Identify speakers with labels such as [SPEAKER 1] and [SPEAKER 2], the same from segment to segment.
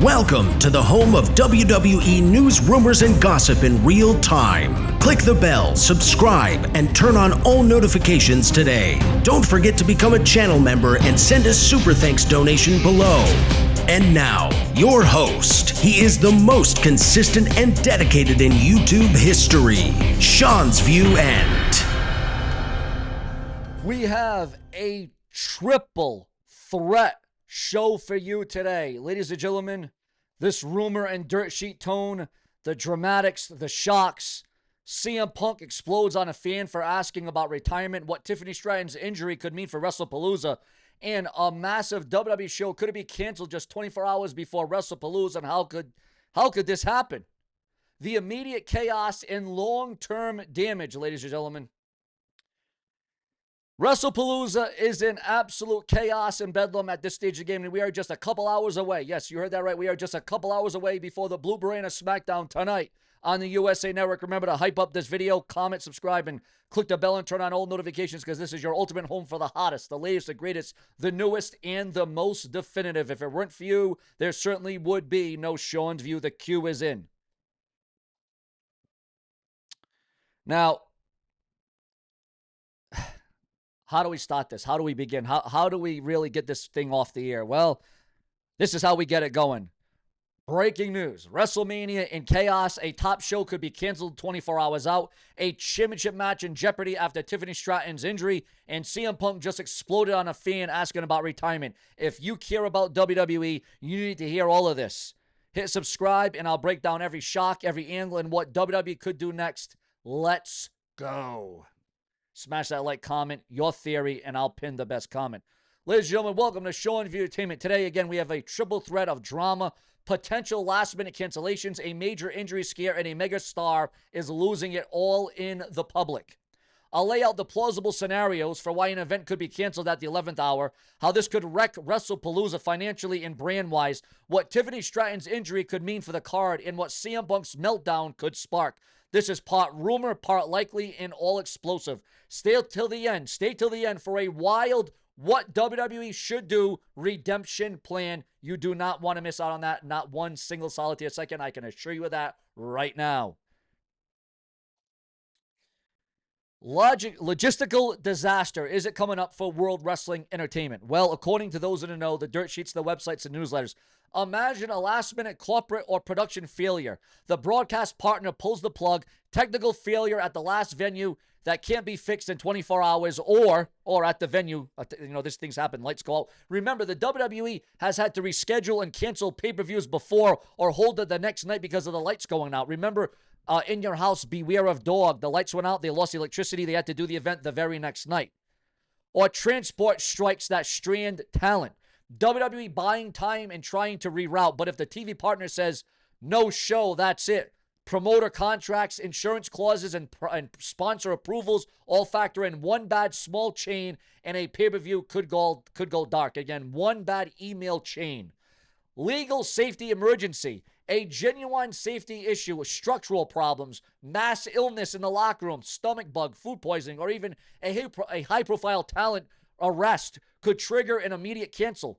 [SPEAKER 1] Welcome to the home of WWE news, rumors, and gossip in real time. Click the bell, subscribe, and turn on all notifications today. Don't forget to become a channel member and send a super thanks donation below. And now, your host. He is the most consistent and dedicated in YouTube history, Seanzviewent.
[SPEAKER 2] We have a triple threat show for you today. Ladies and gentlemen, this rumor and dirt sheet tone, the dramatics, the shocks, CM Punk explodes on a fan for asking about retirement, what Tiffany Stratton's injury could mean for WrestlePalooza, and a massive WWE show. Could it be canceled just 24 hours before WrestlePalooza, and how could this happen? The immediate chaos and long-term damage, ladies and gentlemen. WrestlePalooza is in absolute chaos and bedlam at this stage of the game, and we are just a couple hours away. Yes, you heard that right. We are just a couple hours away before the Blue Brain of Smackdown tonight on the USA Network. Remember to hype up this video, comment, subscribe, and click the bell and turn on all notifications, because this is your ultimate home for the hottest, the latest, the greatest, the newest, and the most definitive. If it weren't for you, there certainly would be no Sean's View. The queue is in. Now, how do we start this? How do we begin? How do we really get this thing off the air? Well, this is how we get it going. Breaking news. WrestleMania in chaos. A top show could be canceled 24 hours out. A championship match in jeopardy after Tiffany Stratton's injury. And CM Punk just exploded on a fan asking about retirement. If you care about WWE, you need to hear all of this. Hit subscribe, and I'll break down every shock, every angle, and what WWE could do next. Let's go. Smash that like, comment, your theory, and I'll pin the best comment. Ladies and gentlemen, welcome to Sean's View Entertainment. Today, again, we have a triple threat of drama, potential last-minute cancellations, a major injury scare, and a mega star is losing it all in the public. I'll lay out the plausible scenarios for why an event could be canceled at the 11th hour, how this could wreck WrestlePalooza financially and brand-wise, what Tiffany Stratton's injury could mean for the card, and what CM Punk's meltdown could spark. This is part rumor, part likely, and all explosive. Stay till the end. Stay till the end for a wild what WWE should do redemption plan. You do not want to miss out on that. Not one single solitary second. I can assure you of that right now. Logistical disaster. Is it coming up for World Wrestling Entertainment? Well, according to those in the know, the dirt sheets, the websites, and newsletters, imagine a last-minute corporate or production failure. The broadcast partner pulls the plug, technical failure at the last venue that can't be fixed in 24 hours, or at the venue, these things happen, lights go out. Remember, the WWE has had to reschedule and cancel pay-per-views before or hold it the next night because of the lights going out. Remember, In Your House, Beware of Dog. The lights went out, they lost electricity, they had to do the event the very next night. Or transport strikes that strand talent. WWE buying time and trying to reroute, but if the TV partner says, no show, that's it. Promoter contracts, insurance clauses, and sponsor approvals all factor in. One bad small chain and a pay-per-view could go dark. Again, one bad email chain. Legal safety emergency. A genuine safety issue with structural problems, mass illness in the locker room, stomach bug, food poisoning, or even a high-profile talent arrest could trigger an immediate cancel.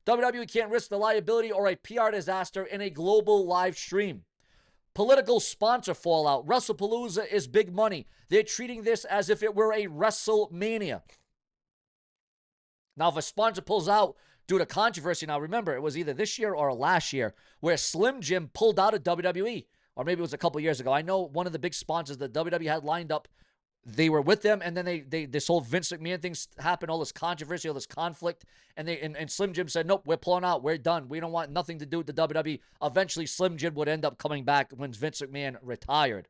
[SPEAKER 2] WWE can't risk the liability or a PR disaster in a global live stream. Political sponsor fallout. WrestlePalooza is big money. They're treating this as if it were a WrestleMania. Now, if a sponsor pulls out due to controversy, now remember, it was either this year or last year where Slim Jim pulled out of WWE, or maybe it was a couple years ago. I know one of the big sponsors that WWE had lined up, they were with them, and then this whole Vince McMahon thing happened, all this controversy, all this conflict, and Slim Jim said, nope, we're pulling out, we're done, we don't want nothing to do with the WWE. Eventually, Slim Jim would end up coming back when Vince McMahon retired.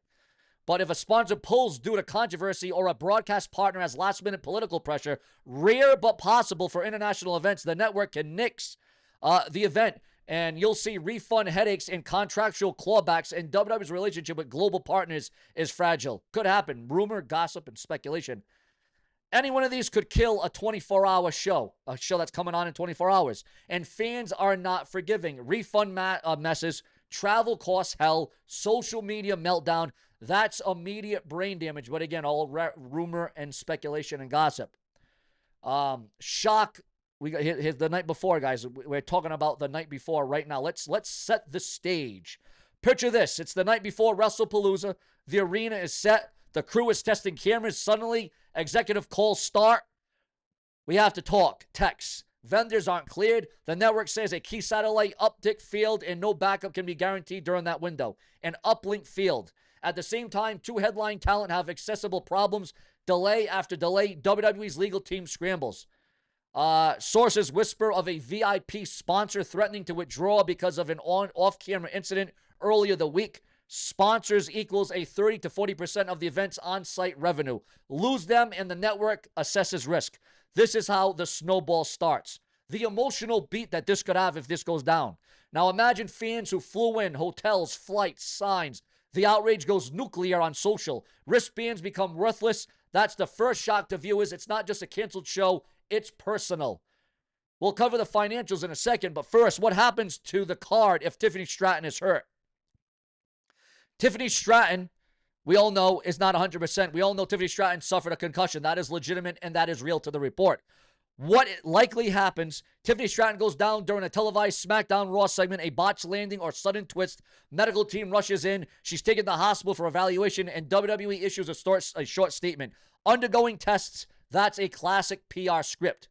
[SPEAKER 2] But if a sponsor pulls due to controversy or a broadcast partner has last-minute political pressure, rare but possible for international events, the network can nix the event. And you'll see refund headaches and contractual clawbacks, and WWE's relationship with global partners is fragile. Could happen. Rumor, gossip, and speculation. Any one of these could kill a 24-hour show, a show that's coming on in 24 hours. And fans are not forgiving. Refund messes, travel costs hell, social media meltdown. That's immediate brain damage. But again, all rumor and speculation and gossip. Shock We got here's the night before, guys. We're talking about the night before right now. Let's set the stage. Picture this. It's the night before WrestlePalooza. The arena is set. The crew is testing cameras. Suddenly, executive calls start. We have to talk. Text. Vendors aren't cleared. The network says a key satellite uptick field and no backup can be guaranteed during that window. An uplink field. At the same time, 2 headline talent have accessible problems. Delay after delay. WWE's legal team scrambles. Sources whisper of a VIP sponsor threatening to withdraw because of an off-camera incident earlier the week. Sponsors equals a 30 to 40% of the event's on-site revenue. Lose them and the network assesses risk. This is how the snowball starts. The emotional beat that this could have if this goes down. Now imagine fans who flew in, hotels, flights, signs. The outrage goes nuclear on social. Wristbands become worthless. That's the first shock to viewers. It's not just a canceled show. It's personal. We'll cover the financials in a second, but first, what happens to the card if Tiffany Stratton is hurt? Tiffany Stratton, we all know, is not 100%. We all know Tiffany Stratton suffered a concussion. That is legitimate, and that is real to the report. What likely happens, Tiffany Stratton goes down during a televised SmackDown Raw segment, a botched landing or sudden twist. Medical team rushes in. She's taken to the hospital for evaluation, and WWE issues a short statement. Undergoing tests, that's a classic PR script.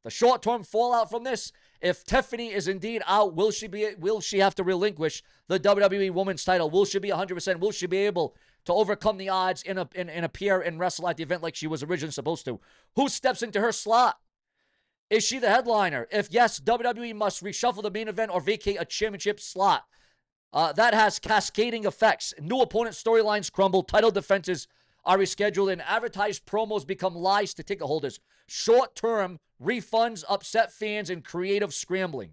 [SPEAKER 2] The short-term fallout from this, if Tiffany is indeed out, will she have to relinquish the WWE Women's title? Will she be 100%? Will she be able to overcome the odds and appear and wrestle at the event like she was originally supposed to? Who steps into her slot? Is she the headliner? If yes, WWE must reshuffle the main event or vacate a championship slot. That has cascading effects. New opponent storylines crumble, title defenses are rescheduled, and advertised promos become lies to ticket holders. Short-term refunds upset fans and creative scrambling.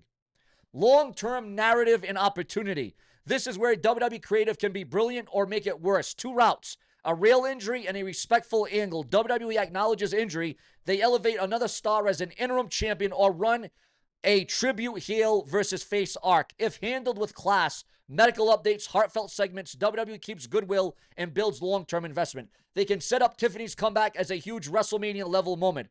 [SPEAKER 2] Long-term narrative and opportunity. This is where WWE creative can be brilliant or make it worse. 2 routes. A real injury and a respectful angle. WWE acknowledges injury. They elevate another star as an interim champion or run a tribute heel versus face arc. If handled with class, medical updates, heartfelt segments, WWE keeps goodwill and builds long-term investment. They can set up Tiffany's comeback as a huge WrestleMania-level moment.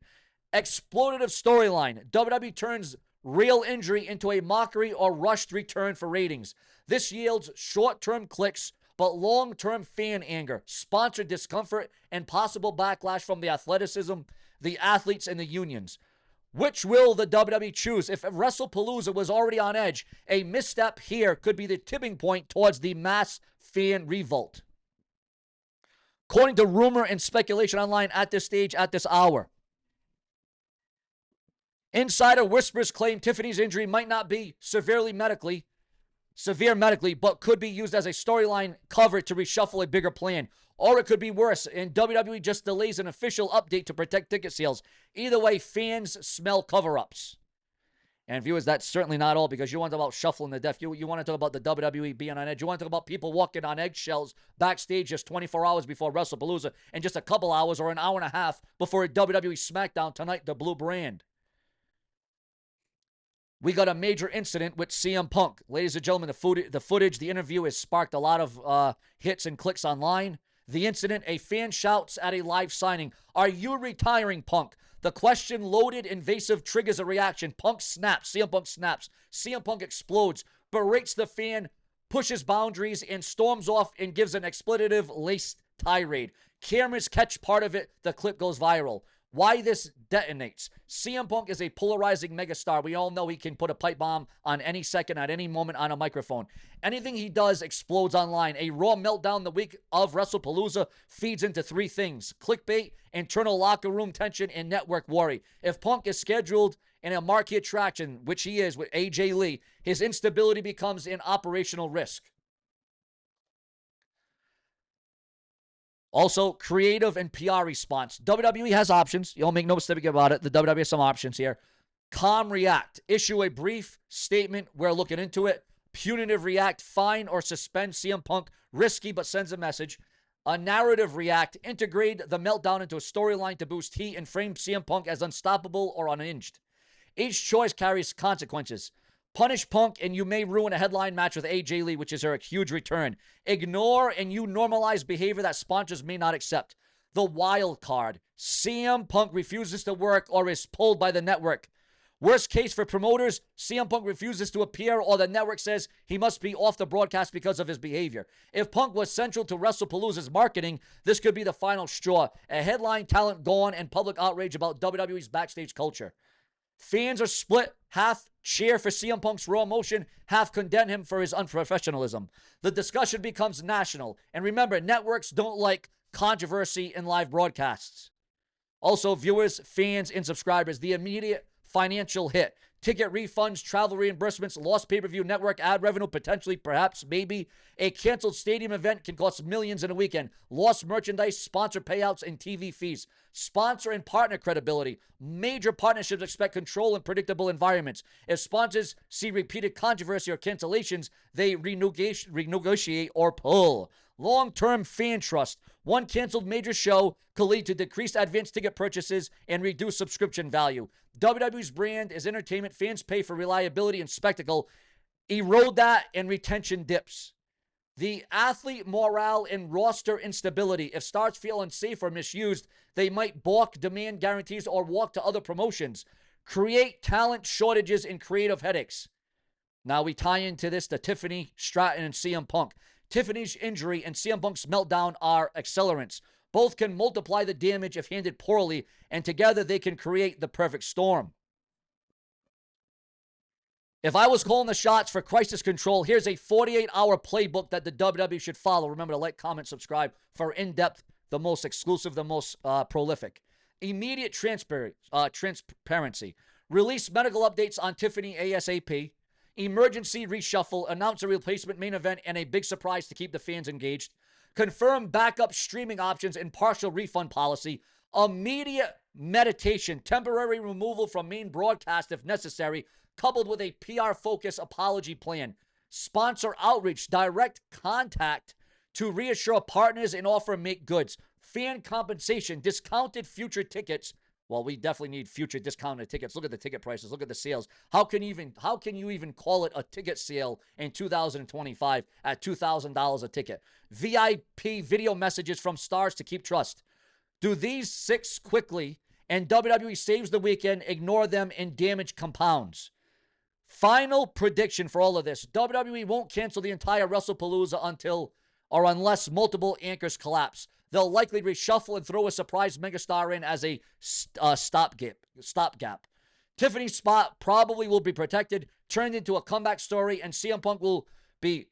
[SPEAKER 2] Exploitative storyline. WWE turns real injury into a mockery or rushed return for ratings. This yields short-term clicks, but long-term fan anger, sponsor discomfort, and possible backlash from the athleticism, the athletes, and the unions. Which will the WWE choose? If WrestlePalooza was already on edge, a misstep here could be the tipping point towards the mass fan revolt. According to rumor and speculation online at this stage, at this hour, insider whispers claim Tiffany's injury might not be severe medically, but could be used as a storyline cover to reshuffle a bigger plan. Or it could be worse, and WWE just delays an official update to protect ticket sales. Either way, fans smell cover-ups. And viewers, that's certainly not all, because you want to talk about shuffling the deck. You want to talk about the WWE being on edge. You want to talk about people walking on eggshells backstage just 24 hours before WrestlePalooza and just a couple hours or an hour and a half before WWE SmackDown Tonight, the blue brand. We got a major incident with CM Punk. Ladies and gentlemen, the footage, the interview has sparked a lot of hits and clicks online. The incident, a fan shouts at a live signing, "Are you retiring, Punk?" The question, loaded, invasive, triggers a reaction. Punk snaps. CM Punk snaps. CM Punk explodes, berates the fan, pushes boundaries, and storms off and gives an expletive-laced tirade. Cameras catch part of it. The clip goes viral. Why this detonates. CM Punk is a polarizing megastar. We all know he can put a pipe bomb on any second, at any moment on a microphone. Anything he does explodes online. A Raw meltdown the week of WrestlePalooza feeds into 3 things: clickbait, internal locker room tension, and network worry. If Punk is scheduled in a marquee attraction, which he is with AJ Lee, his instability becomes an operational risk. Also, creative and PR response. WWE has options. You'll make no mistake about it. The WWE has some options here. Calm react. Issue a brief statement. We're looking into it. Punitive react. Fine or suspend CM Punk. Risky but sends a message. A narrative react. Integrate the meltdown into a storyline to boost heat and frame CM Punk as unstoppable or unhinged. Each choice carries consequences. Punish Punk and you may ruin a headline match with AJ Lee, which is her huge return. Ignore and you normalize behavior that sponsors may not accept. The wild card. CM Punk refuses to work or is pulled by the network. Worst case for promoters, CM Punk refuses to appear or the network says he must be off the broadcast because of his behavior. If Punk was central to WrestlePalooza's marketing, this could be the final straw. A headline talent gone and public outrage about WWE's backstage culture. Fans are split, half cheer for CM Punk's raw emotion, half condemn him for his unprofessionalism. The discussion becomes national. And remember, networks don't like controversy in live broadcasts. Also, viewers, fans, and subscribers, the immediate financial hit. Ticket refunds, travel reimbursements, lost pay-per-view network ad revenue, potentially, perhaps, maybe. A canceled stadium event can cost millions in a weekend. Lost merchandise, sponsor payouts, and TV fees. Sponsor and partner credibility. Major partnerships expect control and predictable environments. If sponsors see repeated controversy or cancellations, they renegotiate or pull. Long-term fan trust. One canceled major show could lead to decreased advance ticket purchases and reduced subscription value. WWE's brand is entertainment. Fans pay for reliability and spectacle. Erode that and retention dips. The athlete morale and roster instability. If stars feel unsafe or misused, they might balk demand guarantees or walk to other promotions. Create talent shortages and creative headaches. Now we tie into this to Tiffany Stratton and CM Punk. Tiffany's injury and CM Punk's meltdown are accelerants. Both can multiply the damage if handled poorly, and together they can create the perfect storm. If I was calling the shots for crisis control, here's a 48-hour playbook that the WWE should follow. Remember to like, comment, subscribe for in-depth, the most exclusive, the most prolific. Immediate transparency. Release medical updates on Tiffany ASAP. Emergency reshuffle. Announce a replacement main event and a big surprise to keep the fans engaged. Confirm backup streaming options and partial refund policy. Immediate meditation. Temporary removal from main broadcast if necessary, coupled with a PR-focused apology plan. Sponsor outreach. Direct contact to reassure partners and offer make goods. Fan compensation. Discounted future tickets. Well, we definitely need future discounted tickets. Look at the ticket prices. Look at the sales. How can you even call it a ticket sale in 2025 at $2,000 a ticket? VIP video messages from stars to keep trust. Do these 6 quickly, and WWE saves the weekend, ignore them, and damage compounds. Final prediction for all of this. WWE won't cancel the entire WrestlePalooza unless multiple anchors collapse. They'll likely reshuffle and throw a surprise megastar in as a stopgap. Tiffany's spot probably will be protected, turned into a comeback story, and CM Punk will be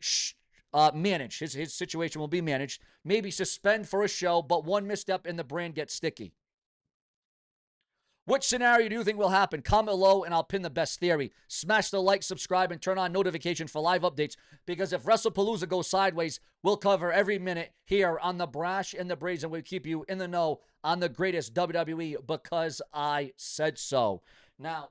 [SPEAKER 2] managed. His situation will be managed. Maybe suspend for a show, but one misstep and the brand gets sticky. Which scenario do you think will happen? Comment below and I'll pin the best theory. Smash the like, subscribe, and turn on notifications for live updates, because if WrestlePalooza goes sideways, we'll cover every minute here on The Brash and the Brazen. We'll keep you in the know on the greatest WWE because I said so. Now,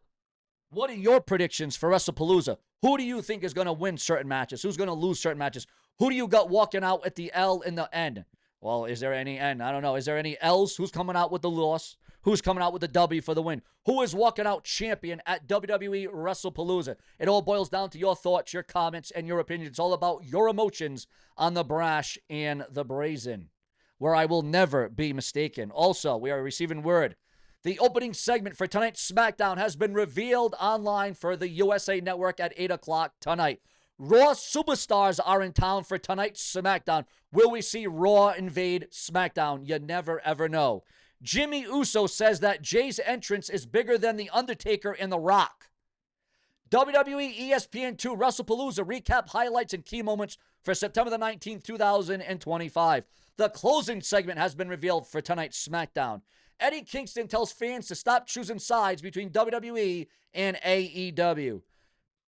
[SPEAKER 2] what are your predictions for WrestlePalooza? Who do you think is going to win certain matches? Who's going to lose certain matches? Who do you got walking out at the L in the N? Well, is there any N? I don't know. Is there any L's? Who's coming out with the loss? Who's coming out with the W for the win? Who is walking out champion at WWE WrestlePalooza? It all boils down to your thoughts, your comments, and your opinions. It's all about your emotions on The Brash and the Brazen, where I will never be mistaken. Also, we are receiving word. The opening segment for tonight's SmackDown has been revealed online for the USA Network at 8 o'clock tonight. Raw superstars are in town for tonight's SmackDown. Will we see Raw invade SmackDown? You never, ever know. Jimmy Uso says that Jay's entrance is bigger than The Undertaker and The Rock. WWE ESPN2 WrestlePalooza recap highlights and key moments for September the 19th, 2025. The closing segment has been revealed for tonight's SmackDown. Eddie Kingston tells fans to stop choosing sides between WWE and AEW.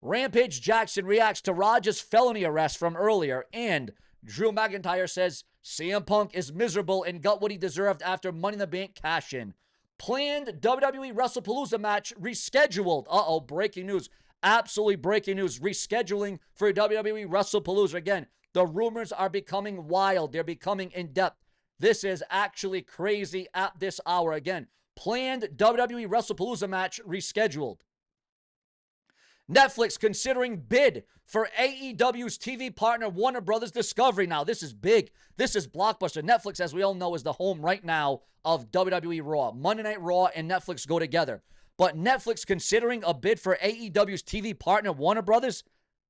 [SPEAKER 2] Rampage Jackson reacts to Rogers' felony arrest from earlier, and Drew McIntyre says CM Punk is miserable and got what he deserved after Money in the Bank cash-in. Planned WWE WrestlePalooza match rescheduled. Breaking news. Absolutely breaking news. Rescheduling for WWE WrestlePalooza. Again, the rumors are becoming wild. They're becoming in-depth. This is actually crazy at this hour. Again, planned WWE WrestlePalooza match rescheduled. Netflix considering bid for AEW's TV partner Warner Brothers Discovery. Now, this is big. This is blockbuster. Netflix, as we all know, is the home right now of WWE Raw. Monday Night Raw and Netflix go together. but Netflix considering a bid for AEW's TV partner, Warner Brothers?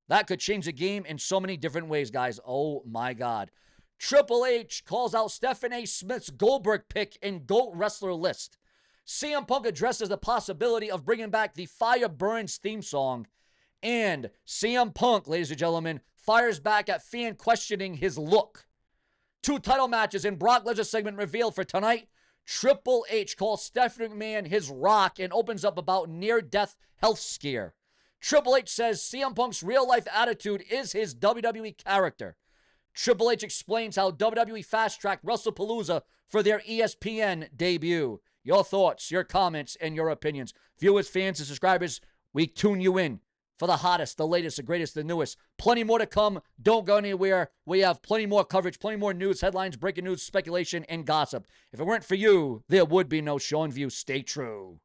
[SPEAKER 2] That could change the game in so many different ways, guys. Oh, my God. Triple H calls out Stephen A. Smith's Goldberg pick in GOAT wrestler list. CM Punk addresses the possibility of bringing back the Fire Burns theme song. And CM Punk, ladies and gentlemen, fires back at fan questioning his look. 2 title matches in Brock Lesnar segment revealed for tonight. Triple H calls Stephanie McMahon his rock and opens up about near-death health scare. Triple H says CM Punk's real-life attitude is his WWE character. Triple H explains how WWE fast-tracked WrestlePalooza for their ESPN debut. Your thoughts, your comments, and your opinions. Viewers, fans, and subscribers, we tune you in for the hottest, the latest, the greatest, the newest. Plenty more to come. Don't go anywhere. We have plenty more coverage, plenty more news, headlines, breaking news, speculation, and gossip. If it weren't for you, there would be no Seanzviewent. Stay true.